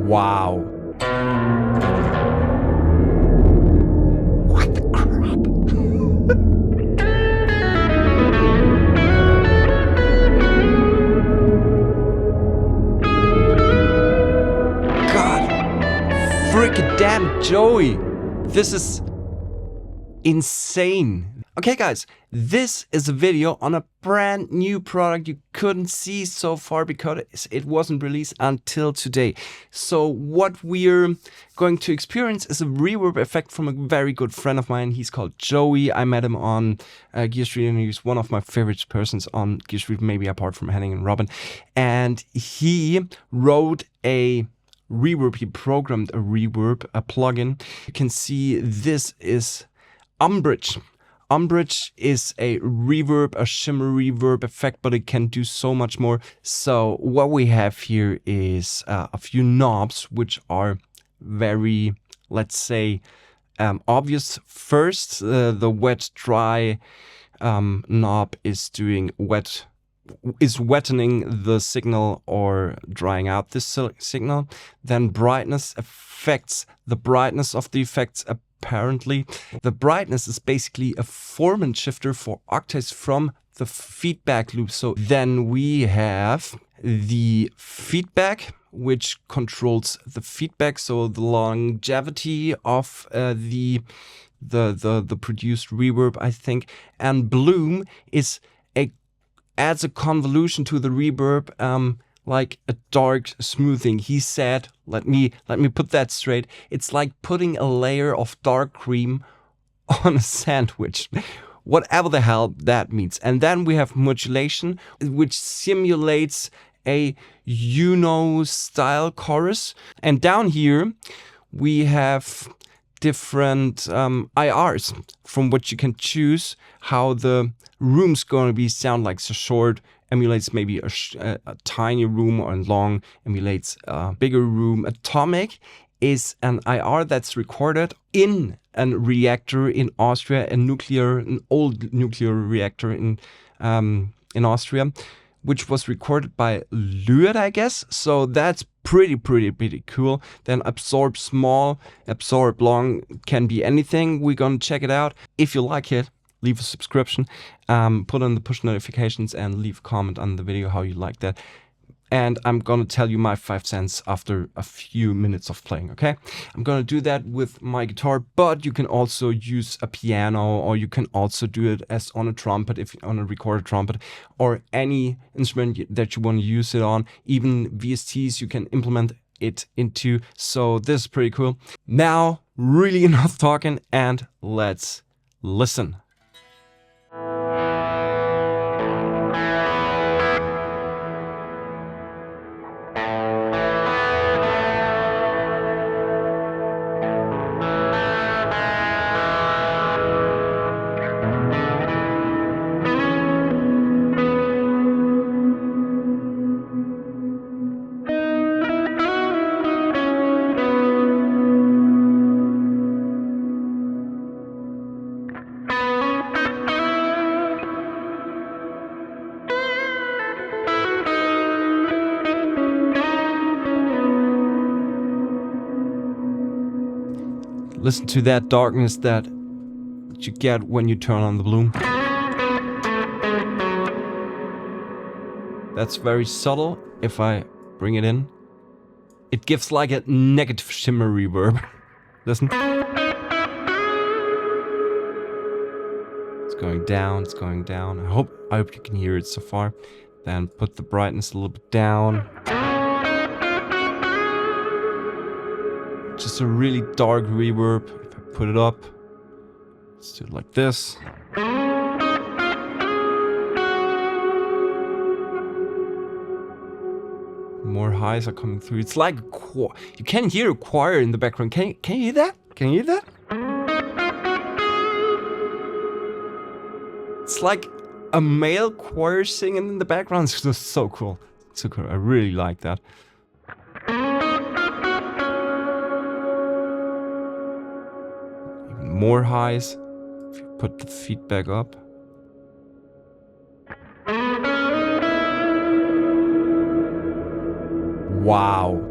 Wow. What the crap? God. Frickin' damn Joey. This is insane. Okay guys, this is a video on a brand new product you couldn't see so far because it wasn't released until today. So what we're going to experience is a reverb effect from a very good friend of mine. He's called Joey. I met him on Gear Street and he's one of my favorite persons on Gear Street, maybe apart from Henning and Robin. And he wrote a reverb, he programmed a reverb, a plugin. You can see this is Umbrage. Umbrage is a reverb, a shimmer reverb effect, but it can do so much more. So what we have here is a few knobs, which are very, let's say, obvious. First, the wet dry knob is doing wettening the signal or drying out this signal. Then brightness affects the brightness of the effects. Apparently, the brightness is basically a formant shifter for octaves from the feedback loop. So then we have the feedback, which controls the feedback, so the longevity of the produced reverb, I think. And bloom adds a convolution to the reverb, like a dark smoothing. He said, let me put that straight. It's like putting a layer of dark cream on a sandwich. Whatever the hell that means. And then we have modulation, which simulates a style chorus. And down here we have different IRs from which you can choose how the room's going to be sound like. So short emulates maybe a tiny room, or long emulates a bigger room. Atomic is an IR that's recorded in a reactor in Austria, an old nuclear reactor in Austria, which was recorded by Lyrt, I guess. So that's pretty cool. Then absorb small, absorb long, can be anything. We're gonna check it out. If you like it, leave a subscription, put on the push notifications, and leave a comment on the video how you like that. And I'm gonna tell you my 5 cents after a few minutes of playing, okay? I'm gonna do that with my guitar, but you can also use a piano, or you can also do it as on a trumpet, if on a recorded trumpet, or any instrument that you want to use it on. Even VSTs you can implement it into. So this is pretty cool. Now, really enough talking, and let's listen. Listen to that darkness that you get when you turn on the bloom. That's very subtle. If I bring it in, it gives like a negative shimmer reverb. Listen. It's going down, it's going down. I hope you can hear it so far. Then put the brightness a little bit down. Just a really dark reverb. If I put it up, let's do it like this. More highs are coming through. It's like you can hear a choir in the background. Can you hear that? Can you hear that? It's like a male choir singing in the background. It's just so cool. So cool. I really like that. More highs. If you put the feedback up. Wow.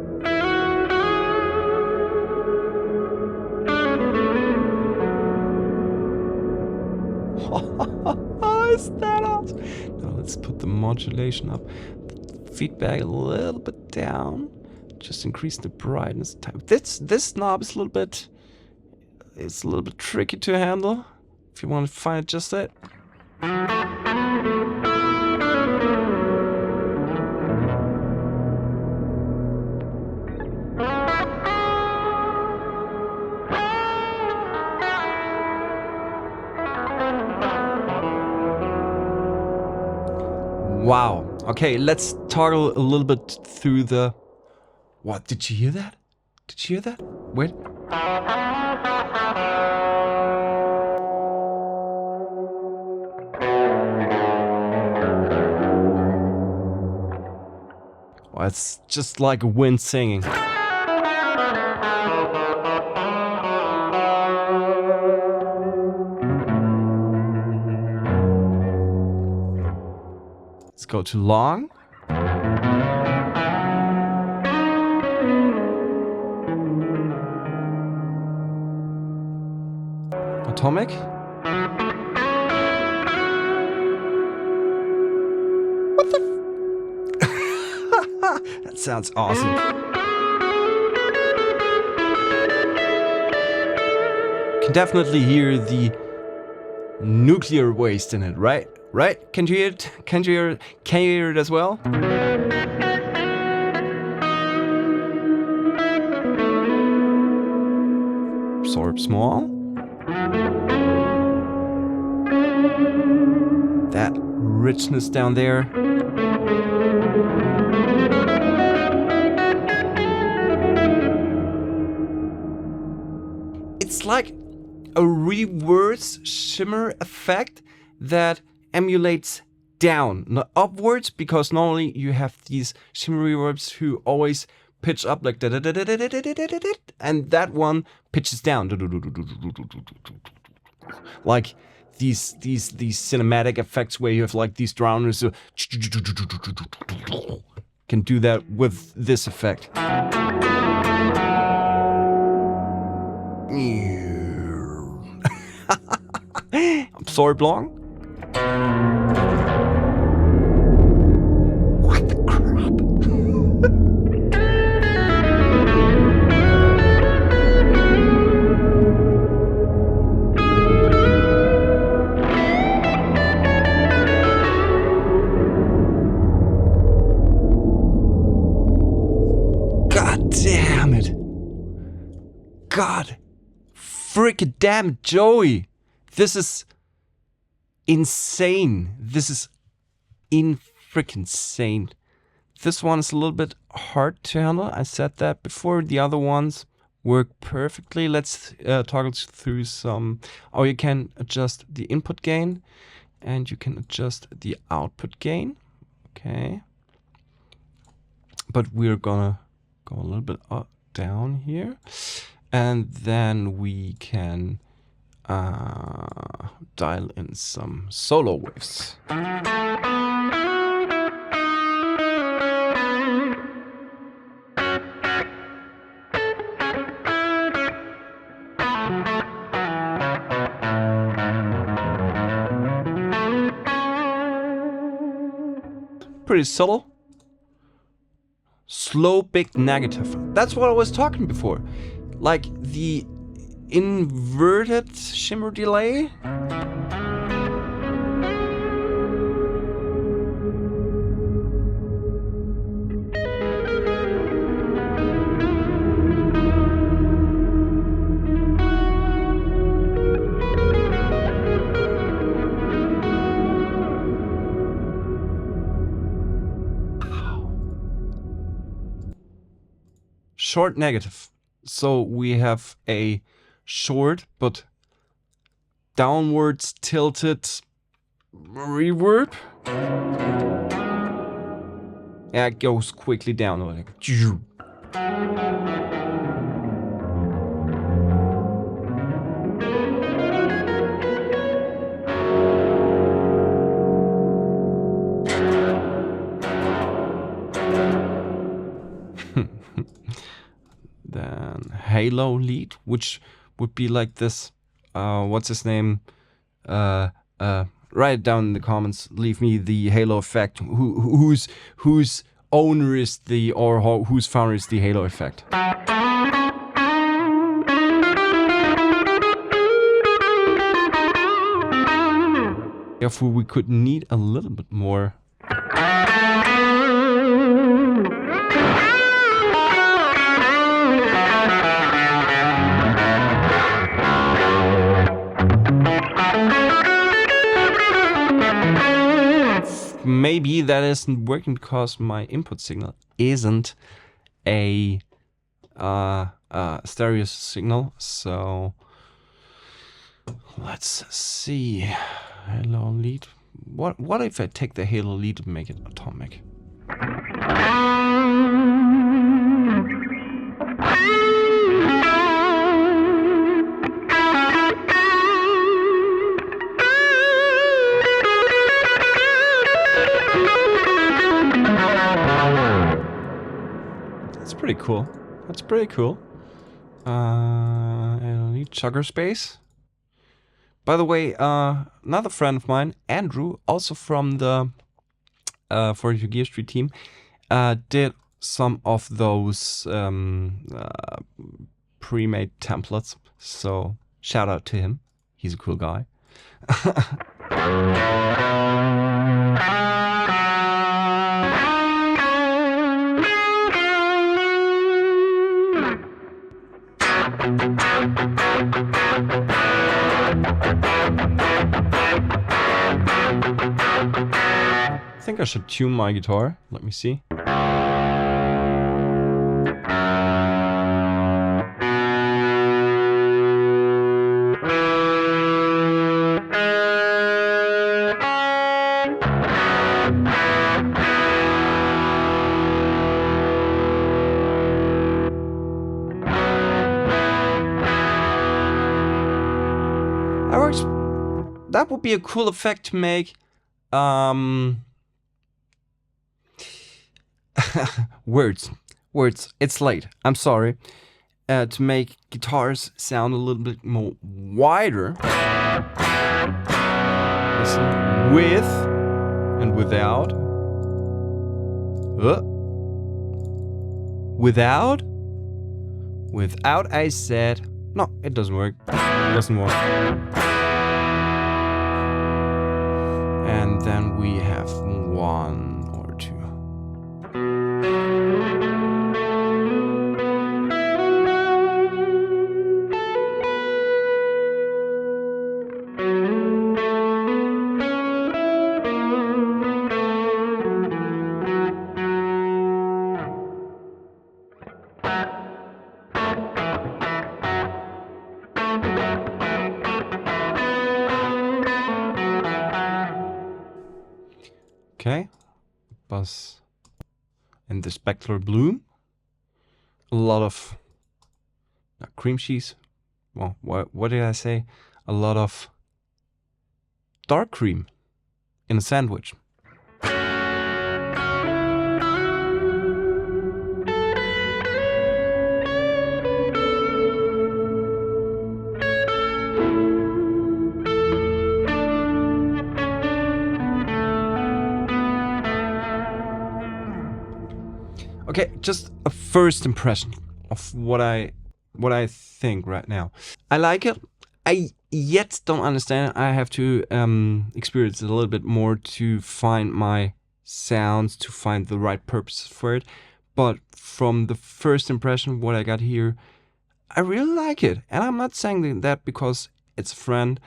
the modulation up. Feedback a little bit down. Just increase the brightness time. This knob is a little bit... It's a little bit tricky to handle. If you want to fine adjust it. Wow. Okay, let's toggle a little bit through the... What? Did you hear that? Did you hear that? Wait. Well, it's just like a wind singing. Let's go to long. Atomic. What the? That sounds awesome. Can definitely hear the nuclear waste in it, right? Right? Can you hear it? Can you hear it? Can you hear it as well? Absorb small. That richness down there. It's like a reverse shimmer effect that emulates down, not upwards, because normally you have these shimmer reverbs who always pitch up like da-da-da-da-da-da-da-da-da, and that one pitches down like these cinematic effects where you have like these drowners can do that with this effect. Absorb long. What the crap? God damn it. God freaking damn it, Joey. This is insane. This is freaking insane. This one is a little bit hard to handle. I said that before. The other ones work perfectly. Let's toggle through some. Oh, you can adjust the input gain and you can adjust the output gain. Okay. But we're gonna go a little bit up, down here. And then we can dial in some solo waves. Pretty subtle. Slow, big, negative. That's what I was talking before. Like the inverted shimmer delay. Short negative. So we have a short but downwards tilted reverb. Yeah, it goes quickly down like then halo lead, which would be like this what's his name, write it down in the comments. Leave me the halo effect. Whose owner is the, or whose founder is the halo effect. Therefore, we could need a little bit more. Maybe that isn't working because my input signal isn't a stereo signal. So let's see. Halo lead. What if I take the halo lead and make it atomic? That's pretty cool. That's pretty cool. Halo lead, chugger space. By the way, another friend of mine, Andrew, also from the 42 Gear Street team, did some of those pre-made templates. So shout out to him. He's a cool guy. I think I should tune my guitar. Let me see. That would be a cool effect to make. Words. It's late. I'm sorry. To make guitars sound a little bit more wider. Listen. With and without. Without I said. No, it doesn't work. It doesn't work. And then we have one or two. Okay, buzz in the specular blue. A lot of cream cheese. Well, what did I say? A lot of dark cream in a sandwich. Okay, just a first impression of what I think right now. I like it. I yet don't understand it. I have to experience it a little bit more to find my sounds, to find the right purpose for it. But from the first impression, what I got here, I really like it. And I'm not saying that because it's a friend.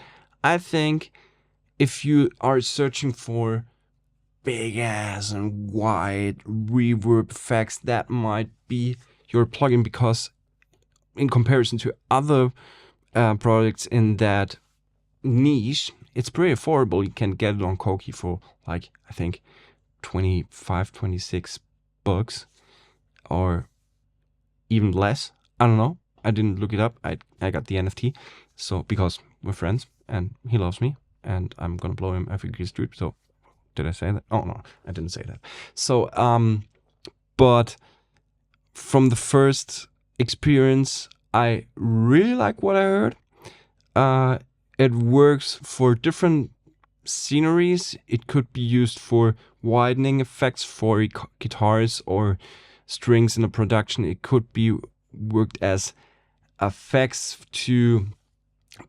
I think if you are searching for big ass and wide reverb effects, that might be your plugin, because in comparison to other products in that niche, it's pretty affordable. You can get it on Koki for like, I think 25, 26 bucks or even less. I don't know. I didn't look it up. I got the NFT. So because we're friends and he loves me and I'm gonna blow him every street. So did I say that? Oh no, I didn't say that. So but from the first experience, I really like what I heard. It works for different sceneries. It could be used for widening effects for guitars or strings in a production. It could be worked as effects to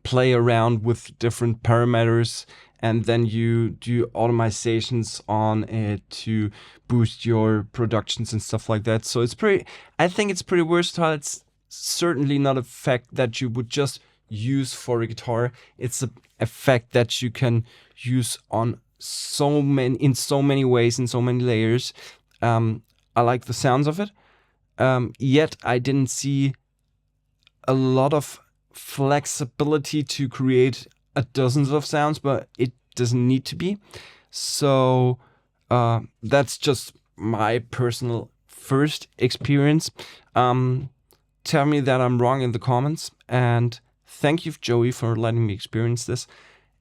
play around with different parameters, and then you do automatizations on it to boost your productions and stuff like that. So I think it's pretty versatile. It's certainly not a effect that you would just use for a guitar. It's an effect that you can use in so many ways, in so many layers. I like the sounds of it. Yet I didn't see a lot of flexibility to create dozens of sounds, but it doesn't need to be. So that's just my personal first experience. Tell me that I'm wrong in the comments, and thank you, Joey, for letting me experience this.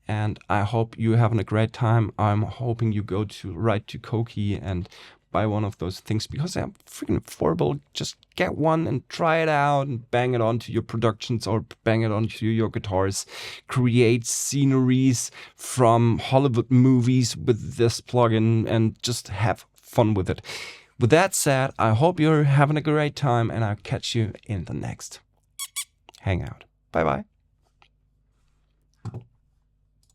And I hope you're having a great time. I'm hoping you go right to Koki and buy one of those things, because they're freaking affordable. Just get one and try it out and bang it onto your productions or bang it onto your guitars. Create sceneries from Hollywood movies with this plugin and just have fun with it. With that said, I hope you're having a great time, and I'll catch you in the next hangout. Bye bye.